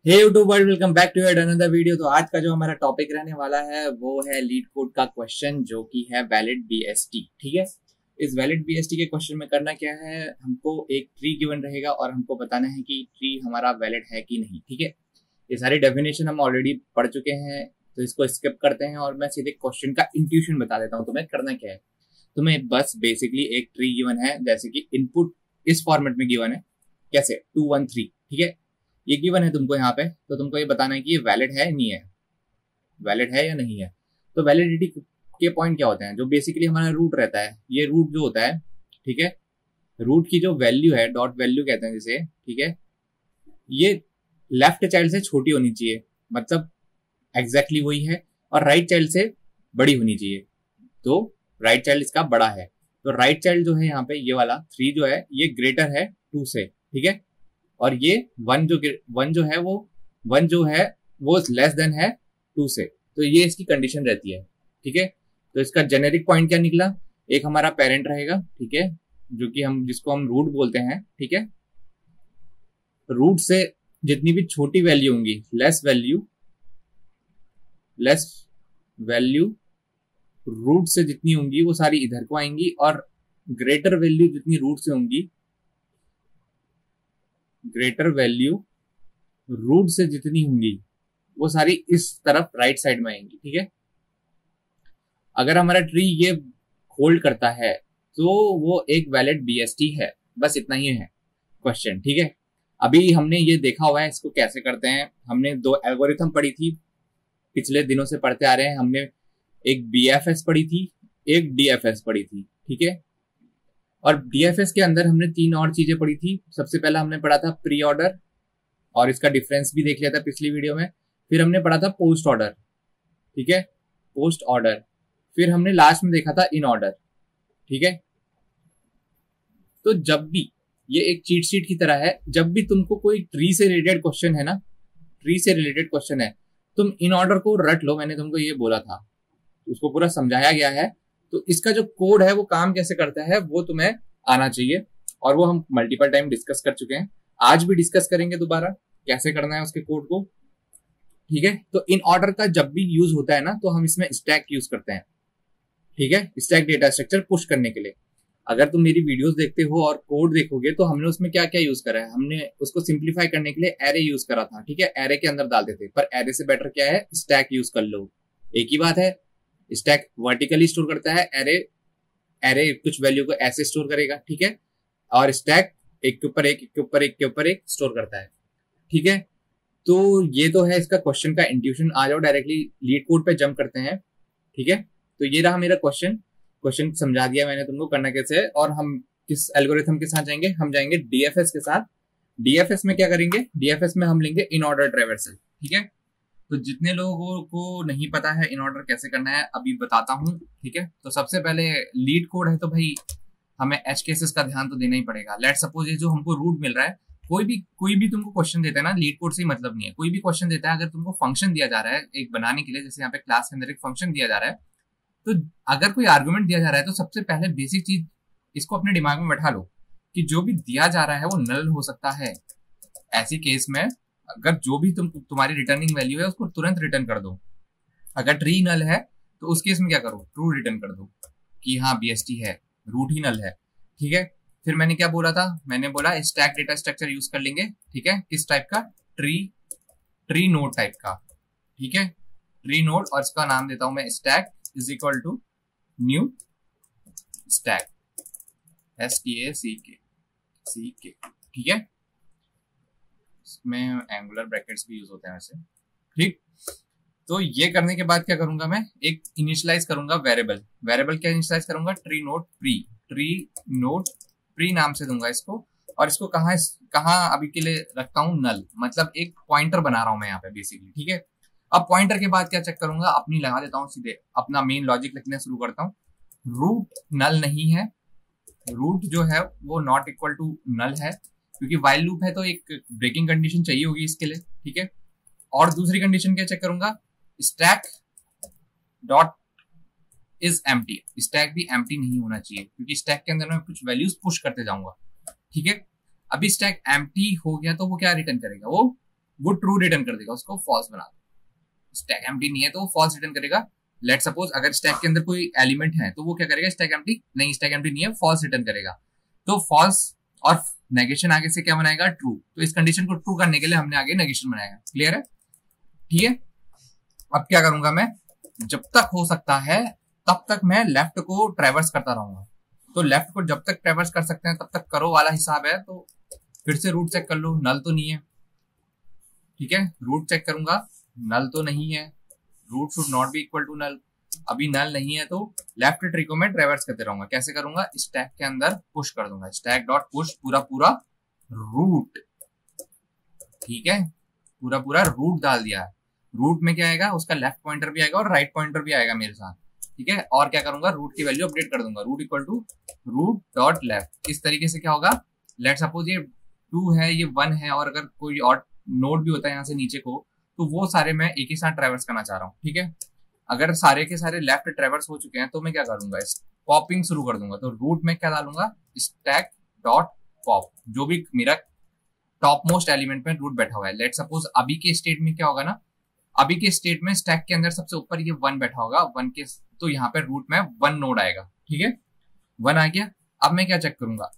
Hey YouTube world, welcome back to yet another video. तो आज का जो हमारा टॉपिक रहने वाला है वो है लीड कोड का क्वेश्चन, जो कि है वैलिड बीएसटी। ठीक है, इस वैलिड बीएसटी के क्वेश्चन में करना क्या है, हमको एक ट्री गिवन रहेगा और हमको बताना है कि ट्री हमारा वैलिड है कि नहीं। ठीक है, ये सारी डेफिनेशन हम ऑलरेडी पढ़ चुके हैं, तो इसको स्किप करते हैं और मैं सीधे क्वेश्चन का इंट्यूशन बता देता हूँ तुम्हें करना क्या है। तुम्हें बस बेसिकली एक ट्री गिवन है, जैसे कि इनपुट इस फॉर्मेट में गिवन है, कैसे 2 1 3। ठीक है, ये गिवन है तुमको यहाँ पे, तो तुमको ये बताना है कि ये वैलिड है नहीं है, वैलिड है या नहीं है। तो वैलिडिटी के पॉइंट क्या होते हैं, जो बेसिकली हमारा रूट रहता है, ये रूट जो होता है, ठीक है, रूट की जो वैल्यू है, डॉट वैल्यू कहते हैं जिसे, ठीक है, ये लेफ्ट चाइल्ड से छोटी होनी चाहिए, मतलब एग्जैक्टली वही है, और राइट चाइल्ड से बड़ी होनी चाहिए। तो राइट चाइल्ड इसका बड़ा है, तो राइट चाइल्ड जो है यहाँ पे, ये वाला 3 जो है, ये ग्रेटर है 2 से। ठीक है, और ये वन जो है वो लेस देन है 2 से, तो ये इसकी कंडीशन रहती है। ठीक है, तो इसका जेनेरिक पॉइंट क्या निकला, एक हमारा पेरेंट रहेगा, ठीक है, जो कि जिसको हम रूट बोलते हैं। ठीक है, रूट से जितनी भी छोटी वैल्यू होंगी, लेस वैल्यू रूट से जितनी होंगी वो सारी इधर को आएंगी, और ग्रेटर वैल्यू जितनी रूट से होंगी, ग्रेटर वैल्यू रूट से जितनी होंगी वो सारी इस तरफ राइट साइड में आएंगी। ठीक है, अगर हमारा ट्री ये होल्ड करता है तो वो एक वैलिड बीएसटी है। बस इतना ही है क्वेश्चन। ठीक है, अभी हमने ये देखा हुआ है इसको कैसे करते हैं। हमने 2 एल्गोरिथम पढ़ी थी, पिछले दिनों से पढ़ते आ रहे हैं। हमने एक बीएफएस पढ़ी थी, एक डीएफएस पढ़ी थी। ठीक है, और डीएफएस के अंदर हमने 3 और चीजें पढ़ी थी। सबसे पहला हमने पढ़ा था प्री ऑर्डर, और इसका डिफरेंस भी देख लिया था पिछली वीडियो में। फिर हमने पढ़ा था पोस्ट ऑर्डर, ठीक है, पोस्ट ऑर्डर। फिर हमने लास्ट में देखा था इन ऑर्डर। ठीक है, तो जब भी ये एक चीट शीट की तरह है, जब भी तुमको कोई ट्री से रिलेटेड क्वेश्चन है ना, ट्री से रिलेटेड क्वेश्चन है, तुम इन ऑर्डर को रट लो। मैंने तुमको ये बोला था, उसको पूरा समझाया गया है। तो इसका जो कोड है वो काम कैसे करता है वो तुम्हें आना चाहिए, और वो हम मल्टीपल टाइम डिस्कस कर चुके हैं, आज भी डिस्कस करेंगे दोबारा कैसे करना है उसके कोड को। ठीक है, तो इन ऑर्डर का जब भी यूज होता है ना, तो हम इसमें स्टैक यूज करते हैं। ठीक है, स्टैक डेटा स्ट्रक्चर पुश करने के लिए। अगर तुम मेरी वीडियोस देखते हो और कोड देखोगे तो हमने उसमें क्या क्या यूज करा है, हमने उसको सिंप्लीफाई करने के लिए एरे यूज करा था। ठीक है, एरे के अंदर डाल देते, पर एरे से बेटर क्या है, स्टैक यूज कर लो। एक ही बात है, स्टैक वर्टिकली स्टोर करता है, एरे कुछ वैल्यू को ऐसे स्टोर करेगा। ठीक है, और स्टैक एक के ऊपर एक, एक के ऊपर एक के ऊपर एक स्टोर करता है। ठीक है, तो ये तो है इसका क्वेश्चन का इंट्यूशन। आ जाओ डायरेक्टली लीड कोड पे जंप करते हैं। ठीक है, तो ये रहा मेरा क्वेश्चन समझा दिया मैंने तुमको करना कैसे है। और हम किस एल्गोरिथम के साथ जाएंगे, हम जाएंगे डीएफएस के साथ। डीएफएस में क्या करेंगे, डीएफएस में हम लेंगे इन ऑर्डर ट्रैवर्सल। ठीक है, तो जितने लोगों को नहीं पता है इन ऑर्डर कैसे करना है, अभी बताता हूँ। ठीक है, तो सबसे पहले लीड कोड है, तो भाई हमें एच केसेस का ध्यान तो देना ही पड़ेगा। लेट सपोज ये जो हमको रूट मिल रहा है, कोई भी तुमको क्वेश्चन देता है ना, लीड कोड से ही मतलब नहीं है, कोई भी क्वेश्चन देता है, अगर तुमको फंक्शन दिया जा रहा है एक बनाने के लिए, जैसे यहाँ पे क्लास के अंदर एक फंक्शन दिया जा रहा है, तो अगर कोई आर्गुमेंट दिया जा रहा है तो सबसे पहले बेसिक चीज इसको अपने दिमाग में बैठा लो कि जो भी दिया जा रहा है वो नल हो सकता है। ऐसी केस में अगर जो भी तुम्हारी रिटर्निंग वैल्यू है उसको तुरंत रिटर्न कर दो। अगर ट्री नल है तो उस केस में क्या करो, ट्रू रिटर्न कर दो कि हाँ बीएसटी है, रूट ही नल है। ठीक है, फिर मैंने क्या बोला था, मैंने बोला स्टैक डेटा स्ट्रक्चर यूज कर लेंगे। ठीक है, किस टाइप का, ट्री नोड टाइप का। ठीक है, ट्री नोड, और इसका नाम देता हूं मैं stack is equal to new stack, STACK। ठीक है, इसमें एंगुलर ब्रैकेट्स भी यूज होते हैं वैसे। ठीक, तो ये करने के बाद क्या करूंगा, मैं एक इनिशियलाइज करूंगा वेरिएबल क्या इनिशियलाइज करूंगा, ट्री नोड प्री नाम से दूंगा इसको, और इसको कहाँ अभी के लिए रखता हूँ, नल, मतलब एक पॉइंटर बना रहा हूं मैं यहाँ पे बेसिकली। ठीक है, अब पॉइंटर के बाद क्या चेक करूंगा, अपनी लगा देता हूँ सीधे, अपना मेन लॉजिक लिखने शुरू करता हूँ। रूट नल नहीं है, रूट जो है वो नॉट इक्वल टू नल है, क्योंकि वाइल लूप है तो एक ब्रेकिंग कंडीशन चाहिए होगी इसके लिए। ठीक है, और दूसरी कंडीशन क्या चेक करूंगा, stack dot is empty. Stack भी एम्प्टी नहीं होना चाहिए, क्योंकि स्टैक के अंदर मैं कुछ वैल्यूज पुश करते जाऊंगा। ठीक है, अभी स्टैक एम्प्टी हो गया तो वो क्या रिटर्न करेगा, वो वो ट्रू रिटर्न कर देगा, उसको फॉल्स बना दो। स्टैक एम्प्टी नहीं है तो वो फॉल्स रिटर्न करेगा। लेट सपोज अगर स्टैक के अंदर कोई एलिमेंट है तो वो क्या करेगा, स्टैक एम्प्टी नहीं, स्टैक एम्प्टी नहीं है, फॉल्स रिटर्न करेगा। तो फॉल्स और नेगेशन आगे से क्या बनाएगा, ट्रू। तो इस कंडीशन को ट्रू करने के लिए हमने आगे नेगेशन बनाएगा। क्लियर है? ठीक है। अब क्या करूंगा मैं, जब तक हो सकता है तब तक मैं लेफ्ट को ट्रैवर्स करता रहूंगा। तो लेफ्ट को जब तक ट्रैवर्स कर सकते हैं तब तक करो वाला हिसाब है। तो फिर से रूट चेक कर लो, नल तो नहीं है। ठीक है, रूट चेक करूंगा, नल तो नहीं है। Root should not be equal to null, अभी नल नहीं है। तो लेफ्ट ट्री को मैं ट्रैवर्स करते रहूंगा। कैसे करूंगा, स्टैक के अंदर पुश कर दूंगा, स्टैक डॉट पुश पूरा पूरा रूट। ठीक है, पूरा पूरा रूट डाल दिया है। रूट में क्या आएगा, उसका लेफ्ट पॉइंटर भी आएगा और राइट पॉइंटर भी आएगा मेरे साथ। ठीक है, और क्या करूंगा, रूट की वैल्यू अपडेट कर दूंगा, root equal to root dot left. इस तरीके से क्या होगा, लेट सपोज ये 2 है, ये 1 है, और अगर कोई और नोड भी होता है यहाँ से नीचे को, तो वो सारे मैं एक ही साथ ट्रैवर्स करना चाह रहा हूँ। ठीक है, अगर सारे के सारे लेफ्ट ट्रैवर्स हो चुके हैं तो मैं क्या करूंगा, पॉपिंग शुरू कर दूंगा। तो रूट में क्या डालूंगा, स्टैक डॉट पॉप, जो भी मेरा टॉप मोस्ट एलिमेंट में रूट बैठा हुआ है। लेट सपोज अभी के स्टेट में क्या होगा ना, अभी के स्टेट में स्टैक के अंदर सबसे ऊपर ये 1 बैठा होगा, 1 के, तो यहाँ पे रूट में 1 नोड आएगा। ठीक है, 1 आ गया। अब मैं क्या चेक करूंगा,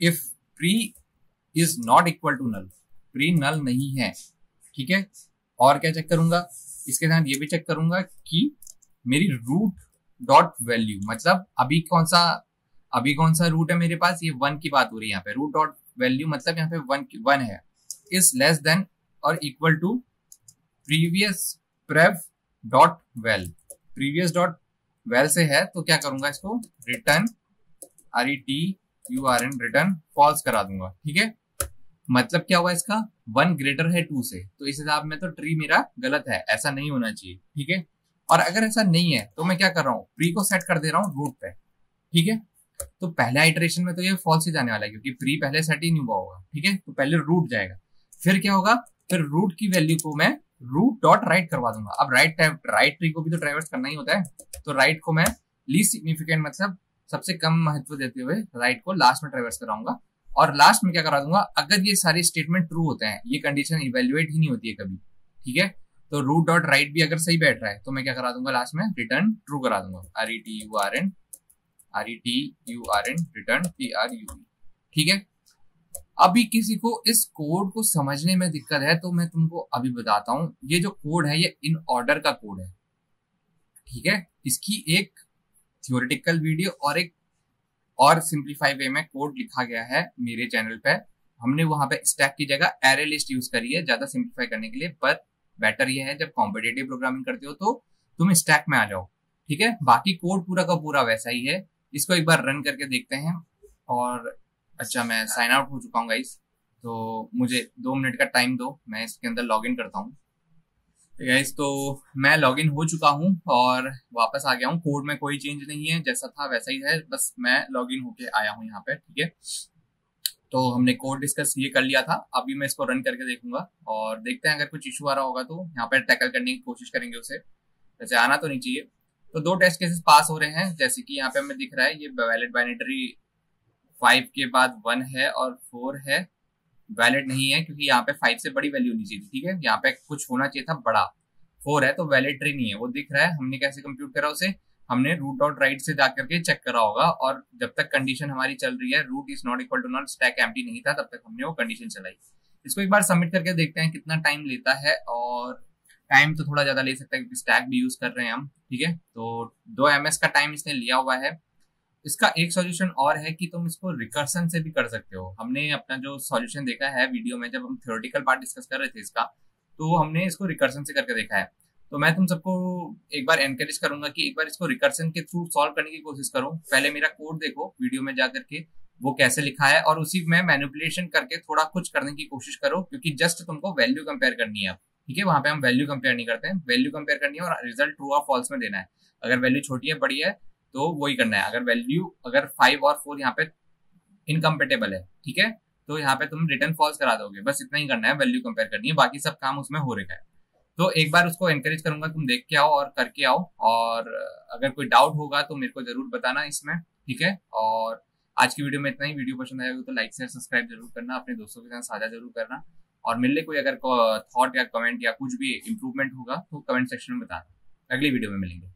if pre is not equal to null, pre null नहीं है। ठीक है, और क्या चेक करूंगा, इसके साथ ये भी चेक करूंगा कि मेरी रूट डॉट वैल्यू, मतलब अभी कौन सा रूट है मेरे पास, ये 1 की बात हो रही है यहाँ पे। रूट डॉट वैल्यू मतलब यहाँ पे 1 है, इज लेस देन और equal to previous prev dot val. Previous dot val से है तो क्या करूंगा, इसको रिटर्न RETURN रिटर्न फॉल्स करा दूंगा। ठीक है, मतलब क्या हुआ इसका, 1 ग्रेटर है 2 से, तो इस हिसाब में तो ट्री मेरा गलत है, ऐसा नहीं होना चाहिए। ठीक है, और अगर ऐसा नहीं है तो मैं क्या कर रहा हूँ, प्री को सेट कर दे रहा हूँ रूट पे। ठीक है, तो पहला इटरेशन में तो ये फॉल्स ही जाने वाला है क्योंकि प्री पहले सेट ही नहीं हुआ होगा। ठीक है, तो पहले रूट जाएगा, फिर क्या होगा, फिर रूट की वैल्यू को मैं रूट डॉट राइट करवा दूंगा। अब राइट ट्री को भी तो ट्रैवर्स करना ही होता है, तो राइट को मैं लीस्ट सिग्निफिकेंट मतलब सबसे कम महत्व देते हुए राइट को लास्ट में ट्रैवर्स कराऊंगा। और लास्ट में क्या करा दूंगा, अगर ये सारे स्टेटमेंट ट्रू होते हैं, ये कंडीशन इवेल्युएट ही नहीं होती है कभी। ठीक है, तो रूट डॉट राइट भी अगर सही बैठ रहा है तो मैं क्या करा दूंगा, लास्ट में रिटर्न ट्रू करा दूंगा, RETURN रिटर्न TRUE। ठीक है, अभी किसी को इस कोड को समझने में दिक्कत है तो मैं तुमको अभी बताता हूं। ये जो कोड है ये इन ऑर्डर का कोड है। ठीक है, इसकी एक थियोरेटिकल वीडियो और एक और सिंप्लीफाई वे में कोड लिखा गया है मेरे चैनल पे। हमने वहां पे स्टैक की जगह एरे लिस्ट यूज करी है ज्यादा सिंप्लीफाई करने के लिए, पर बेटर ये है जब कॉम्पिटिटिव प्रोग्रामिंग करते हो तो तुम स्टैक में आ जाओ। ठीक है, बाकी कोड पूरा का पूरा वैसा ही है। इसको एक बार रन करके देखते हैं। और अच्छा, मैं साइन आउट हो चुका हूँ गाइस, तो मुझे 2 मिनट का टाइम दो, मैं इसके अंदर लॉग इन करता हूँ। गाइस, तो मैं लॉग इन हो चुका हूँ और वापस आ गया हूँ। कोड में कोई चेंज नहीं है, जैसा था वैसा ही है, बस मैं लॉग इन होके आया हूँ यहाँ पे। ठीक है, तो हमने कोड डिस्कस ये कर लिया था, अभी मैं इसको रन करके देखूंगा और देखते हैं अगर कुछ इशू आ रहा होगा तो यहाँ पे टैकल करने की कोशिश करेंगे उसे। वैसे आना तो नहीं चाहिए। तो 2 टेस्ट केसेस पास हो रहे हैं, जैसे कि यहाँ पे हमें दिख रहा है ये वैलिड बाइनरी 5 के बाद 1 है और 4 है, वैलिड नहीं है क्योंकि यहाँ पे 5 से बड़ी वैल्यू नहीं चाहिए। ठीक है, यहाँ पे कुछ होना चाहिए था बड़ा, 4 है तो वैलिड ट्री नहीं है, वो दिख रहा है। हमने कैसे कंप्यूट करा उसे, हमने रूट डॉट राइट से जाकर के चेक करा होगा, और जब तक कंडीशन हमारी चल रही है root is not equal to not, stack empty नहीं था, तब तक हमने वो कंडीशन चलाई। इसको एक बार सबमिट करके देखते हैं कितना टाइम लेता है, और टाइम तो थोड़ा ज्यादा ले सकता है क्योंकि स्टैक भी यूज कर रहे हैं हम। ठीक है, तो 2 ms का टाइम इसने लिया हुआ है। इसका एक सॉल्यूशन और है कि तुम इसको रिकर्सन से भी कर सकते हो। हमने अपना जो सॉल्यूशन देखा है वीडियो में, जब हम थ्योरेटिकल पार्ट डिस्कस कर रहे थे इसका, तो हमने इसको रिकर्सन से करके देखा है। तो मैं तुम सबको एक बार एनकरेज करूंगा कि एक बार इसको रिकर्सन के थ्रू सॉल्व करने की कोशिश करो। पहले मेरा कोड देखो वीडियो में जाकर के, वो कैसे लिखा है, और उसी में मैनिपुलेशन करके थोड़ा कुछ करने की कोशिश करो, क्योंकि जस्ट तुमको वैल्यू कंपेयर करनी है। ठीक है, वहां पे हम वैल्यू कंपेयर नहीं करते हैं, वैल्यू कंपेयर करनी है और रिजल्ट ट्रू और फॉल्स में देना है। अगर वैल्यू छोटी है बड़ी है तो वही करना है। अगर 5 और 4 यहाँ पे इनकम्पेटेबल है, ठीक है, तो यहाँ पे तुम रिटर्न फॉल्स करा दोगे। बस इतना ही करना है, वैल्यू कंपेयर करनी है, बाकी सब काम उसमें हो रखा है। तो एक बार उसको एनकरेज करूंगा तुम देख के आओ और करके आओ, और अगर कोई डाउट होगा तो मेरे को जरूर बताना इसमें। ठीक है, और आज की वीडियो में इतना ही। वीडियो पसंद आएगा तो लाइक शेयर सब्सक्राइब जरूर करना, अपने दोस्तों के साथ साझा जरूर करना, और मेरे लिए कोई अगर थॉट या कमेंट या कुछ भी इम्प्रूवमेंट होगा तो कमेंट सेक्शन में बता दो। अगली वीडियो में मिलेंगे।